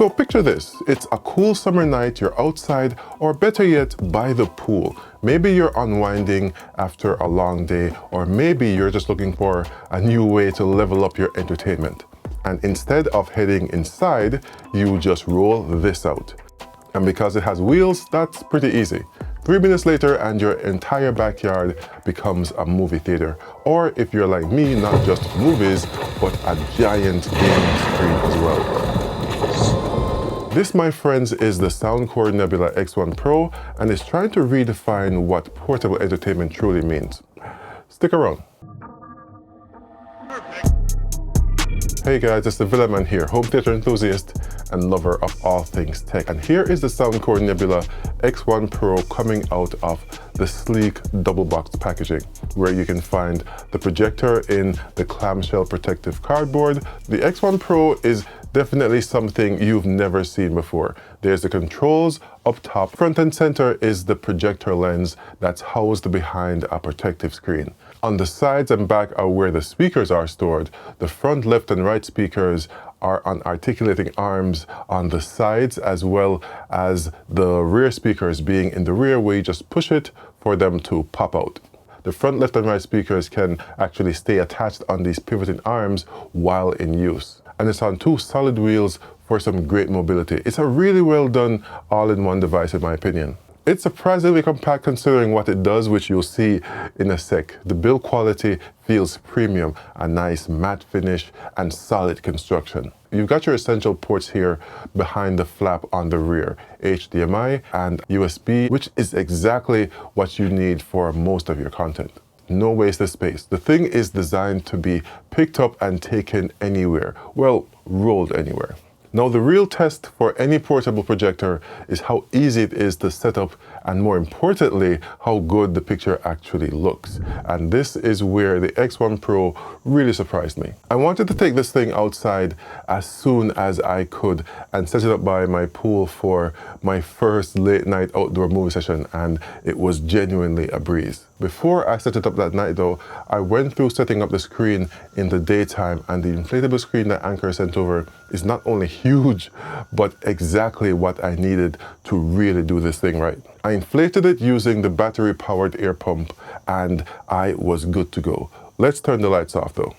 So picture this, it's a cool summer night, you're outside, or better yet, by the pool. Maybe you're unwinding after a long day, or maybe you're just looking for a new way to level up your entertainment. And instead of heading inside, you just roll this out. And because it has wheels, that's pretty easy. 3 minutes later and your entire backyard becomes a movie theater. Or if you're like me, not just movies, but a giant gaming screen as well. This, my friends, is the soundcore Nebula X1 Pro, and it's trying to redefine what portable entertainment truly means. Stick around. Hey guys, it's the Villaman here, home theater enthusiast and lover of all things tech. And here is the soundcore Nebula X1 Pro coming out of the sleek double box packaging, where you can find the projector in the clamshell protective cardboard. The X1 Pro is definitely something you've never seen before. There's the controls up top. Front and center is the projector lens that's housed behind a protective screen. On the sides and back are where the speakers are stored. The front, left, and right speakers are on articulating arms on the sides, as well as the rear speakers being in the rear, where you just push it for them to pop out. The front, left, and right speakers can actually stay attached on these pivoting arms while in use. And it's on 2 solid wheels for some great mobility. It's a really well done all-in-one device in my opinion. It's surprisingly compact considering what it does, which you'll see in a sec. The build quality feels premium, a nice matte finish and solid construction. You've got your essential ports here behind the flap on the rear, HDMI and USB, which is exactly what you need for most of your content. No wasted space. The thing is designed to be picked up and taken anywhere. Well, rolled anywhere. Now, the real test for any portable projector is how easy it is to set up, and more importantly, how good the picture actually looks. And this is where the X1 Pro really surprised me. I wanted to take this thing outside as soon as I could and set it up by my pool for my first late night outdoor movie session, and it was genuinely a breeze. Before I set it up that night though, I went through setting up the screen in the daytime, and the inflatable screen that Anchor sent over is not only huge, but exactly what I needed to really do this thing right. I inflated it using the battery-powered air pump, and I was good to go. Let's turn the lights off though.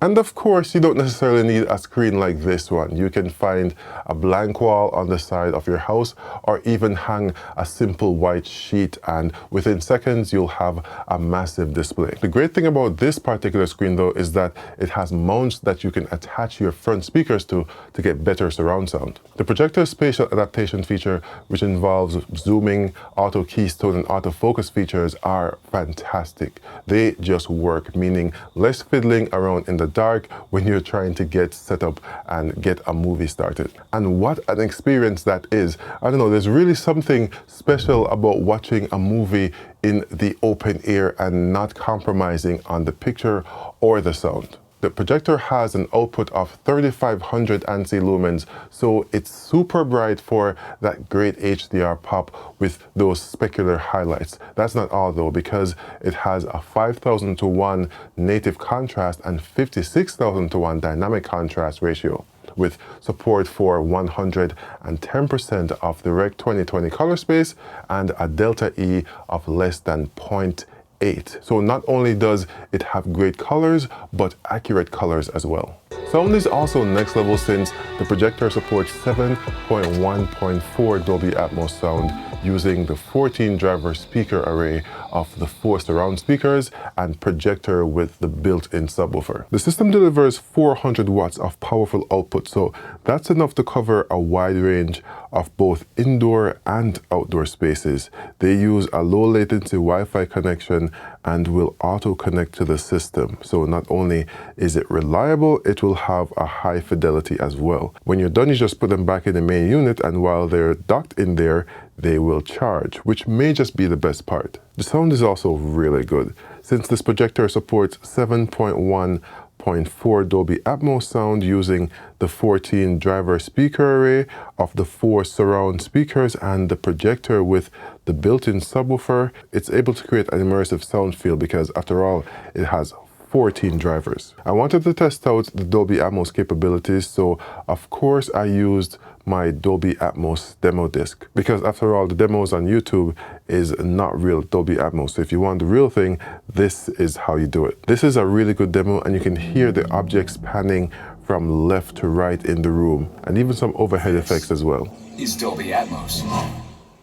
And of course, you don't necessarily need a screen like this one. You can find a blank wall on the side of your house, or even hang a simple white sheet, and within seconds you'll have a massive display. The great thing about this particular screen though is that it has mounts that you can attach your front speakers to get better surround sound. The projector spatial adaptation feature, which involves zooming, auto keystone, and autofocus features, are fantastic. They just work, meaning less fiddling around in the dark when you're trying to get set up and get a movie started. And what an experience that is. I don't know, there's really something special about watching a movie in the open air and not compromising on the picture or the sound. The projector has an output of 3500 ANSI lumens, so it's super bright for that great HDR pop with those specular highlights. That's not all though, because it has a 5000:1 native contrast and 56,000:1 dynamic contrast ratio, with support for 110% of the Rec 2020 color space and a delta E of less than 0.8. So not only does it have great colors, but accurate colors as well. Sound is also next level since the projector supports 7.1.4 Dolby Atmos sound using the 14 driver speaker array of the 4 surround speakers and projector with the built-in subwoofer. The system delivers 400 watts of powerful output, so that's enough to cover a wide range of both indoor and outdoor spaces. They use a low latency Wi-Fi connection and will auto connect to the system. So not only is it reliable, it will have a high fidelity as well. When you're done, you just put them back in the main unit, and while they're docked in there, they will charge, which may just be the best part. The sound is also really good. Since this projector supports 7.1.4 Dolby Atmos sound using the 14 driver speaker array of the 4 surround speakers and the projector with the built-in subwoofer, it's able to create an immersive sound feel because after all, it has 14 drivers. I wanted to test out the Dolby Atmos capabilities, so of course I used my Dolby Atmos demo disc, because after all, the demos on YouTube is not real Dolby Atmos. So if you want the real thing, this is how you do it. This is a really good demo, and you can hear the objects panning from left to right in the room, and even some overhead effects as well. Is Dolby Atmos,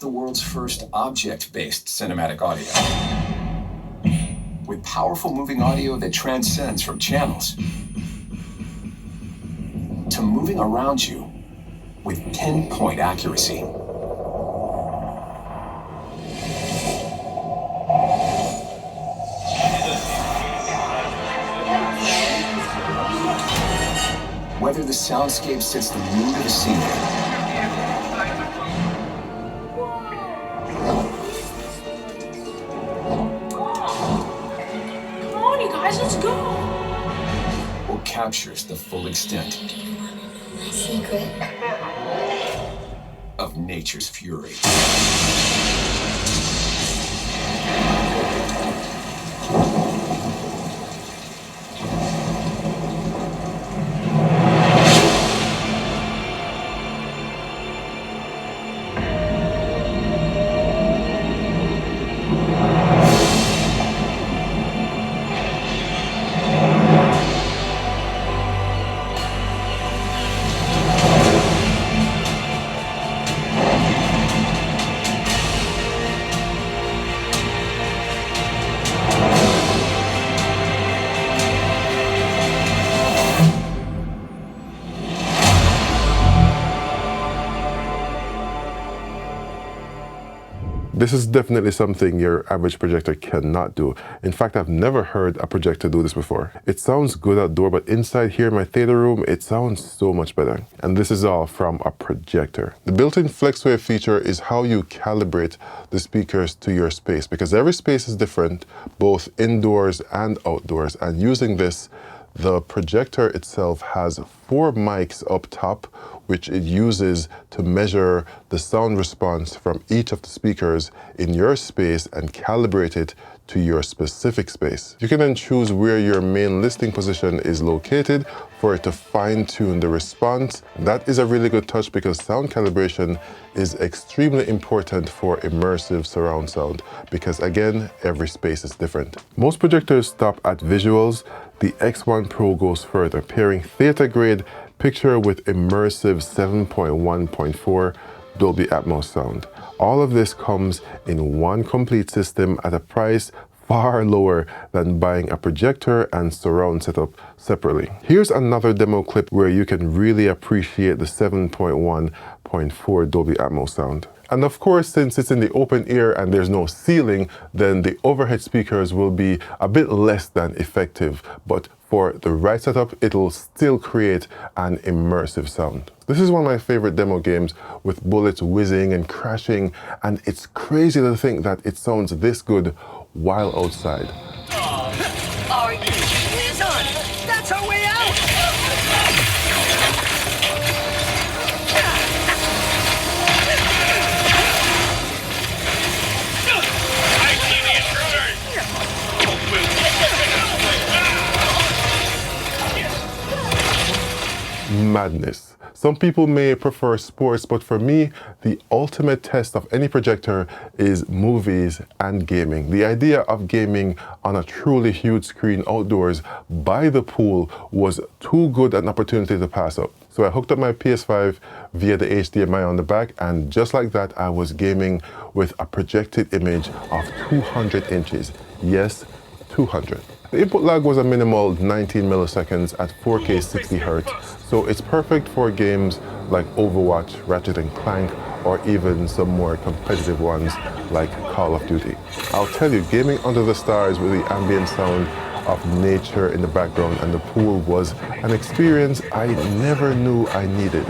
the world's first object-based cinematic audio. With powerful moving audio that transcends from channels to moving around you with pinpoint accuracy. Whether the soundscape sets the mood of the scene, come on, you guys, let's go. or captures the full extent Do you want to know my secret? of nature's fury. This is definitely something your average projector cannot do. In fact, I've never heard a projector do this before. It sounds good outdoor, but inside here in my theater room, it sounds so much better. And this is all from a projector. The built-in FlexWave feature is how you calibrate the speakers to your space, because every space is different, both indoors and outdoors. And using this, the projector itself has 4 mics up top, which it uses to measure the sound response from each of the speakers in your space and calibrate it to your specific space. You can then choose where your main listening position is located for it to fine-tune the response. That is a really good touch, because sound calibration is extremely important for immersive surround sound, because again, every space is different. Most projectors stop at visuals. The X1 Pro goes further, pairing theater-grade picture with immersive 7.1.4 Dolby Atmos sound. All of this comes in one complete system at a price far lower than buying a projector and surround setup separately. Here's another demo clip where you can really appreciate the 7.1.4 Dolby Atmos sound. And of course, since it's in the open air and there's no ceiling, then the overhead speakers will be a bit less than effective, but for the right setup, it'll still create an immersive sound. This is one of my favorite demo games, with bullets whizzing and crashing, and it's crazy to think that it sounds this good while outside. Are you kidding? That's our way out! Madness. Some people may prefer sports, but for me, the ultimate test of any projector is movies and gaming. The idea of gaming on a truly huge screen outdoors by the pool was too good an opportunity to pass up. So I hooked up my PS5 via the HDMI on the back, and just like that, I was gaming with a projected image of 200 inches. Yes, 200. The input lag was a minimal 19 milliseconds at 4K 60 Hz, so it's perfect for games like Overwatch, Ratchet & Clank, or even some more competitive ones like Call of Duty. I'll tell you, gaming under the stars with the ambient sound of nature in the background and the pool was an experience I never knew I needed.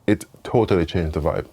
It totally changed the vibe.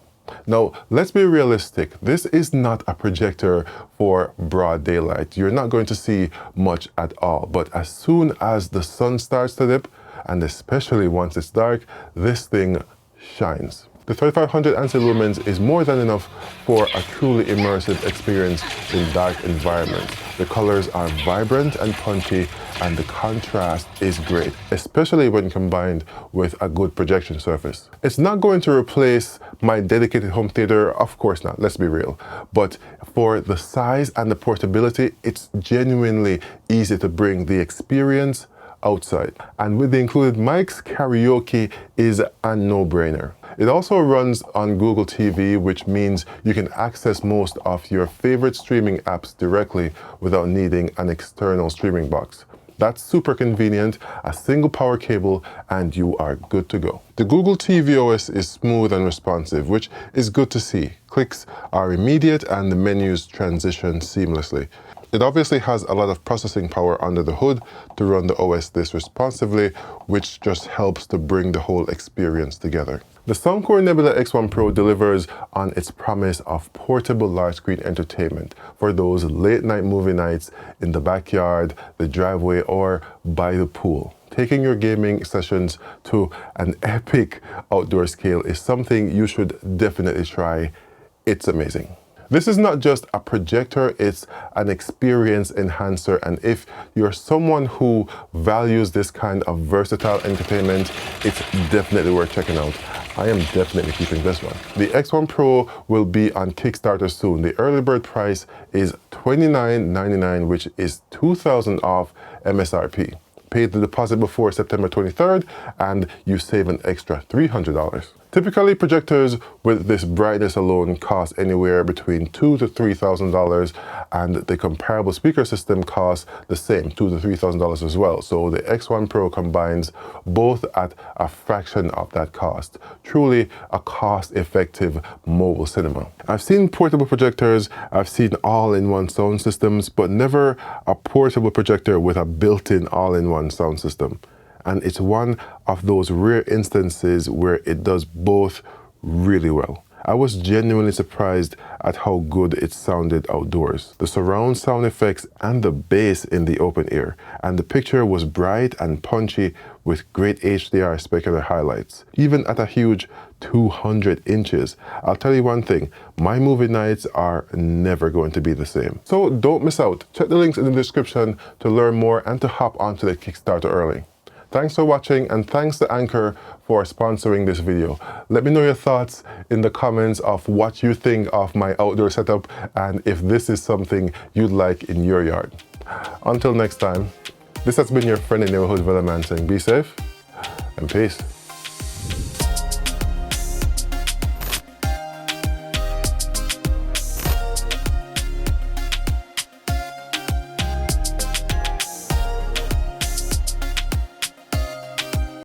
Now, let's be realistic. This is not a projector for broad daylight. You're not going to see much at all. But as soon as the sun starts to dip, and especially once it's dark, this thing shines. The 3500 ANSI lumens is more than enough for a truly immersive experience in dark environments. The colors are vibrant and punchy, and the contrast is great, especially when combined with a good projection surface. It's not going to replace my dedicated home theater, of course not, let's be real. But for the size and the portability, it's genuinely easy to bring the experience outside. And with the included mics, karaoke is a no-brainer. It also runs on Google TV, which means you can access most of your favorite streaming apps directly without needing an external streaming box. That's super convenient, a single power cable, and you are good to go. The Google TV OS is smooth and responsive, which is good to see. Clicks are immediate and the menus transition seamlessly. It obviously has a lot of processing power under the hood to run the OS this responsively, which just helps to bring the whole experience together. The soundcore Nebula X1 Pro delivers on its promise of portable large-screen entertainment for those late-night movie nights in the backyard, the driveway, or by the pool. Taking your gaming sessions to an epic outdoor scale is something you should definitely try. It's amazing. This is not just a projector, it's an experience enhancer, and if you're someone who values this kind of versatile entertainment, it's definitely worth checking out. I am definitely keeping this one. The X1 Pro will be on Kickstarter soon. The early bird price is $29.99, which is $2,000 off MSRP. Pay the deposit before September 23rd and you save an extra $300. Typically, projectors with this brightness alone cost anywhere between $2,000 to $3,000, and the comparable speaker system costs the same, $2,000 to $3,000 as well. So the X1 Pro combines both at a fraction of that cost. Truly a cost-effective mobile cinema. I've seen portable projectors, I've seen all-in-one sound systems, but never a portable projector with a built-in all-in-one sound system. And it's one of those rare instances where it does both really well. I was genuinely surprised at how good it sounded outdoors. The surround sound effects and the bass in the open ear. And the picture was bright and punchy with great HDR specular highlights. Even at a huge 200 inches. I'll tell you one thing, my movie nights are never going to be the same. So don't miss out. Check the links in the description to learn more and to hop onto the Kickstarter early. Thanks for watching, and thanks to Anchor for sponsoring this video. Let me know your thoughts in the comments of what you think of my outdoor setup and if this is something you'd like in your yard. Until next time, this has been your friendly neighborhood Villa man saying be safe and peace.